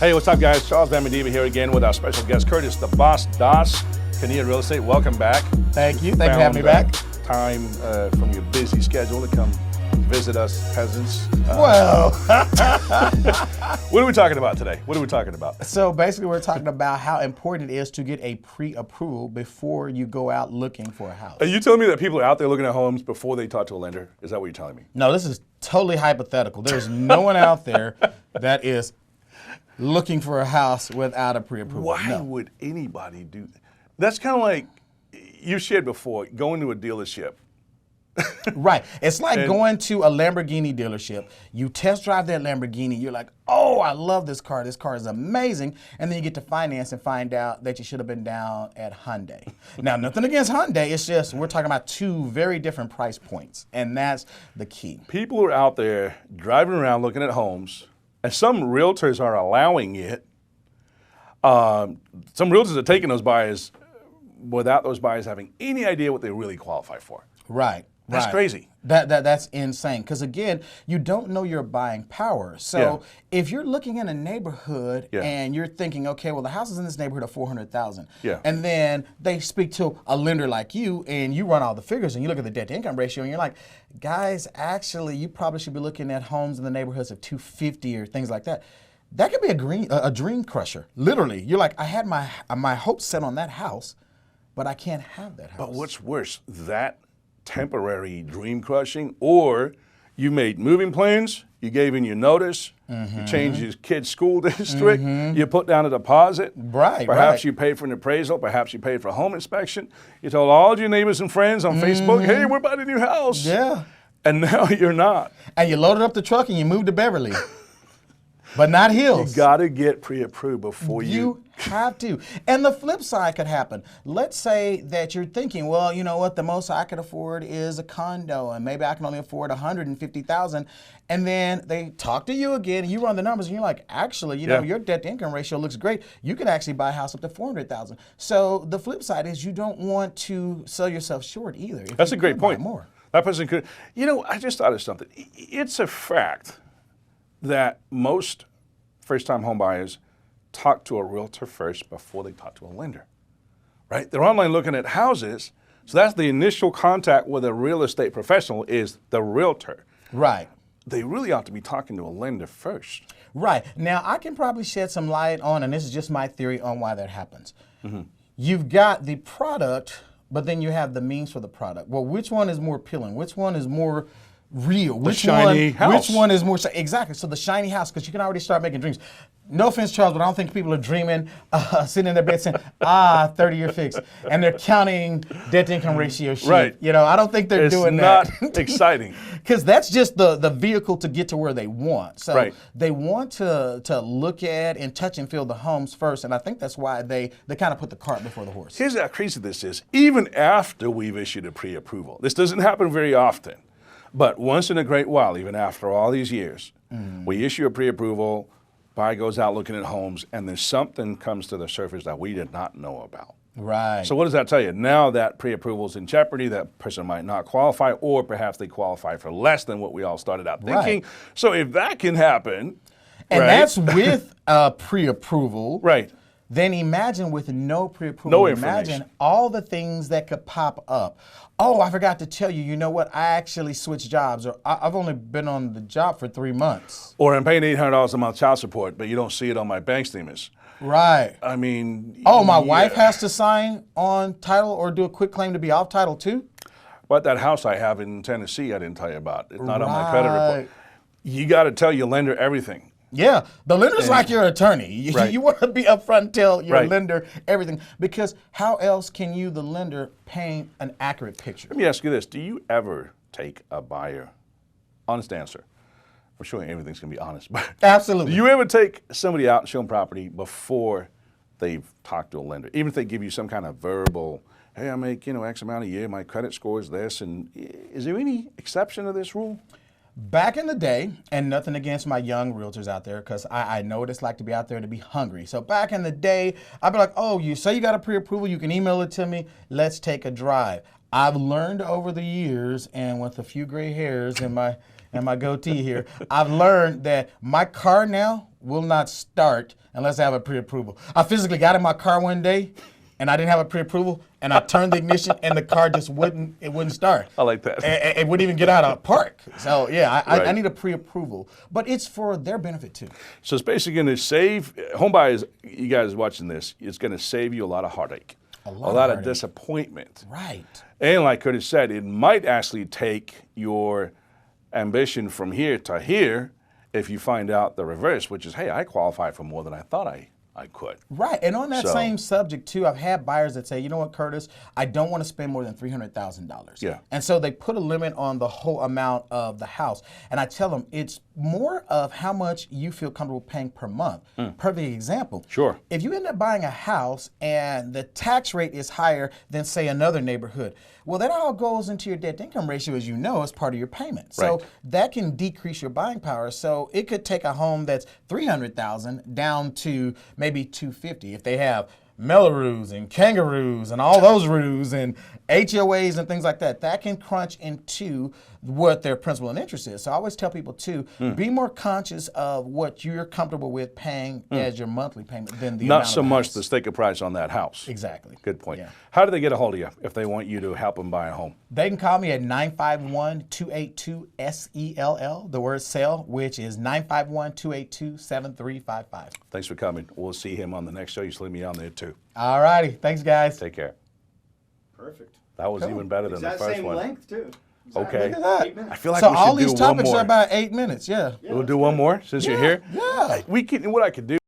Hey, what's up, guys? Charles Bamadiva here again with our special guest, Curtis, the boss, Das, Kania Real Estate. Welcome back. Thank you. Thank you for having me back. Time from your busy schedule to come visit us peasants. Well, what are we talking about today? What are we talking about? so basically we're talking about how important it is to get a pre-approval before you go out looking for a house. Are you telling me that people are out there looking at homes before they talk to a lender? Is that what you're telling me? No, this is totally hypothetical. There's no one out there that is looking for a house without a pre-approval. Why would anybody do that? That's kind of like, you shared before, going to a dealership. Right. It's like going to a Lamborghini dealership. You test drive that Lamborghini. You're like, oh, I love this car. This car is amazing. And then you get to finance and find out that you should have been down at Hyundai. Now, nothing against Hyundai. It's just we're talking about two very different price points. And that's the key. People are out there driving around looking at homes, and some realtors are allowing it. Some realtors are taking those buyers without those buyers having any idea what they really qualify for. Right. That's crazy. That's insane. Because again, you don't know your buying power. So if you're looking in a neighborhood and you're thinking, okay, well, the house is in this neighborhood of $400,000, and then they speak to a lender like you, and you run all the figures, and you look at the debt to income ratio, and you're like, guys, actually, you probably should be looking at homes in the neighborhoods of 250 or things like that. That could be a dream crusher. Literally, you're like, I had my hopes set on that house, but I can't have that house. But what's worse, that temporary dream crushing, or you made moving plans, you gave in your notice, you changed your kid's school district, you put down a deposit, perhaps you paid for an appraisal, perhaps you paid for a home inspection, you told all your neighbors and friends on Facebook, hey, we're buying a new house. Yeah. And now you're not. And you loaded up the truck and you moved to Beverly. But not Hills. You got to get pre-approved before you have to. And the flip side could happen. Let's say that you're thinking, well, you know what, the most I could afford is a condo, and maybe I can only afford $150,000. And then they talk to you again, and you run the numbers, and you're like, actually, you know, your debt to income ratio looks great. You can actually buy a house up to $400,000. So the flip side is you don't want to sell yourself short either. That's a great point. More. That person could, you know, I just thought of something. It's a fact that most first-time home buyers talk to a realtor first before they talk to a lender, right? They're online looking at houses, so that's the initial contact with a real estate professional is the realtor. Right. They really ought to be talking to a lender first. Right. Now, I can probably shed some light on, and this is just my theory on why that happens. You've got the product, but then you have the means for the product. Well, which one is more appealing? Which one is more real? Which shiny house. Which one is more exactly? So the shiny house, because you can already start making dreams. No offense, Charles, but I don't think people are dreaming, sitting in their bed saying, 30-year fix, and they're counting debt to income ratio sheet. Right. You know, I don't think they're doing that. It's not exciting. Because that's just the vehicle to get to where they want. So they want to look at and touch and feel the homes first, and I think that's why they kind of put the cart before the horse. Here's how crazy this is. Even after we've issued a pre-approval, this doesn't happen very often, but once in a great while, even after all these years, we issue a pre-approval, buyer goes out looking at homes, and then something comes to the surface that we did not know about. Right. So what does that tell you? Now that pre-approval is in jeopardy, that person might not qualify, or perhaps they qualify for less than what we all started out thinking. So if that can happen, and that's with pre-approval. Right. Then imagine with no pre-approval, no information. Imagine all the things that could pop up. Oh, I forgot to tell you, you know what? I actually switched jobs, or I've only been on the job for 3 months. Or I'm paying $800 a month child support, but you don't see it on my bank statements. Right. I mean. Oh, my wife has to sign on title or do a quick claim to be off title too? But that house I have in Tennessee, I didn't tell you about. It's not on my credit report. You got to tell your lender everything. Yeah, the lender's like your attorney. You want to be upfront and tell your lender everything, because how else can you, the lender, paint an accurate picture? Let me ask you this. Do you ever take a buyer, honest answer, I'm sure everything's going to be honest, but absolutely. Do you ever take somebody out and show them property before they've talked to a lender? Even if they give you some kind of verbal, hey, I make, X amount a year, my credit score is this, and is there any exception to this rule? Back in the day, and nothing against my young realtors out there, because I know what it's like to be out there and to be hungry. So back in the day, I'd be like, oh, you say you got a pre-approval, you can email it to me, let's take a drive. I've learned over the years, and with a few gray hairs in my goatee here, I've learned that my car now will not start unless I have a pre-approval. I physically got in my car one day and I didn't have a pre-approval, and I turned the ignition and the car just wouldn't start. I like that. It wouldn't even get out of park. So yeah, I need a pre-approval, but it's for their benefit too. So it's basically going to save home buyers. You guys watching this, it's going to save you a lot of heartache, a lot of disappointment. Right. And like Curtis said, it might actually take your ambition from here to here if you find out the reverse, which is, hey, I qualify for more than I thought I could. Right, and on that same subject too, I've had buyers that say, you know what, Curtis, I don't want to spend more than $300,000. Yeah. And so they put a limit on the whole amount of the house. And I tell them it's more of how much you feel comfortable paying per month. Perfect example. Sure. If you end up buying a house and the tax rate is higher than, say, another neighborhood, well, that all goes into your debt-to-income ratio, as you know, as part of your payment. So that can decrease your buying power. So it could take a home that's $300,000 down to maybe $250,000 if they have Melloroos and kangaroos and all those roos and HOAs and things like that. That can crunch into what their principal and interest is. So I always tell people too, be more conscious of what you're comfortable with paying as your monthly payment than the not so much the sticker price on that house. Exactly. Good point. Yeah. How do they get a hold of you if they want you to help them buy a home? They can call me at 951-282-SELL, the word sell, which is 951-282-7355. Thanks for coming. We'll see him on the next show. You see me on there too. All righty. Thanks, guys. Take care. Perfect. That was even better than the first same one. Length too. Okay. Look at that. 8 minutes. I feel like So we all should these do one topics more. are about 8 minutes. Yeah. We'll do one more since you're here. Yeah. We can. What I could do.